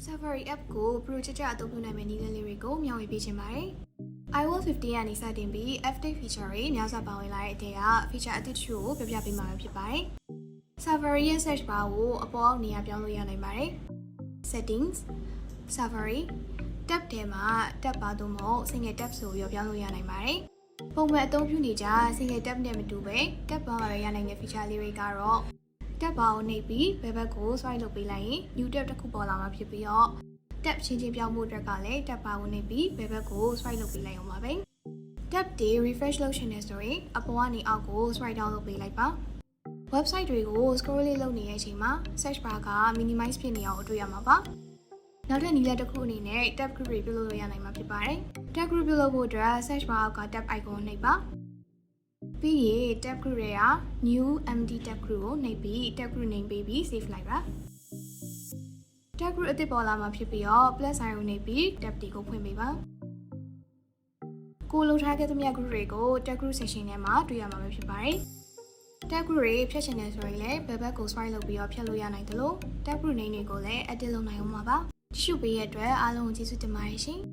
Safari app ကို Pro ကြကြအသုံးပြုနိုင်မယ့်နည်းလမ်းလေးတွေကိုမျှဝေပေးချင်ပါတယ်။ iOS 15ကနေစတင်ပြီး update feature တွေများစွာပါဝင်လာတဲ့အထက်က feature အသစ်တချို့ကိုပြပြပေးမှာဖြစ်ပါတယ်။ Safari ရဲ့ search bar ကိုအပေါ်အောက်နေရာပြောင်းလို့ရနိုင်ပါတယ်။ Settings Safari tab ထဲမှာ tab bar သို့မဟုတ် single tab ဆိုပြီးပြောင်းလို့ရနိုင်ပါတယ်။ပုံမှန်အသုံးပြုနေကြ single tab နဲ့မတူပဲ tab bar မှာရနိုင်တဲ့ feature လေးတွေကတော့tab bar ကိုနှိပ်ပြီးဘယ်ဘက်ကို swipe လုပ်ပေးလိုက်ရင် new tab တစ်ခုပေါ်လာမှာဖြစ်ပြီးတော့ tab ချင်းပြောင်းဖို့အတွက်ကလည်း tab bar ကိုနှိပ်ပြီးဘယ်ဘက်ကို swipe လုပ်ပေးလိုက်အောင်ပါပဲ။ tab တွေ refresh လုပ်ရှင်နေဆိုရင်အပေါ်ကနေအောက်ကို swipe down လုပ်ပေးလိုက်ပါ။ website တွေကို scroll လေးလုပ်နေတဲ့အချိန်မှာ search bar က minimize ဖြစ်နေအောင်တွေ့ရမှာပါ။နောက်ထပ်နည်းလမ်းတစ်ခုအနေနဲ့ tab group တွေပြုလုပ်လို့ရနိုင်မှာဖြစ်ပါတယ်။ tab group ပြုလုပ်ဖို့အတွက် search bar အောက်က tab icon ကိုနှိပ်ပါ။ပြီးရင် tab group တွေက new empty tab group ကိုနှိပ်ပြီး tab group name ပေးပြီး save လိုက်ပါ။ tab group အသစ်ပေါ်လာမှာဖြစ်ပြီးတော့ plus sign ကိုနှိပ်ပြီး tab တွေကိုဖွင့်ပေးပါ။ကိုလှုပ်ထားခဲ့သမျှ group တွေကို tab group section ထဲမှာတွေ့ရမှာဖြစ်ပါတယ်။ tab group တွေဖြတ်ချင်တယ်ဆိုရင်လည်းဘယ်ဘက်ကို swipe လုပ်ပြီးတော့ဖြတ်လို့ရနိုင်တယ်လို့ tab group name တွေကိုလည်း edit လုပ်နိုင်အောင်ပါ။ကြည့်ရှုပေးတဲ့အတွက်အားလုံးကိုကျေးဇူးတင်ပါတယ်ရှင်။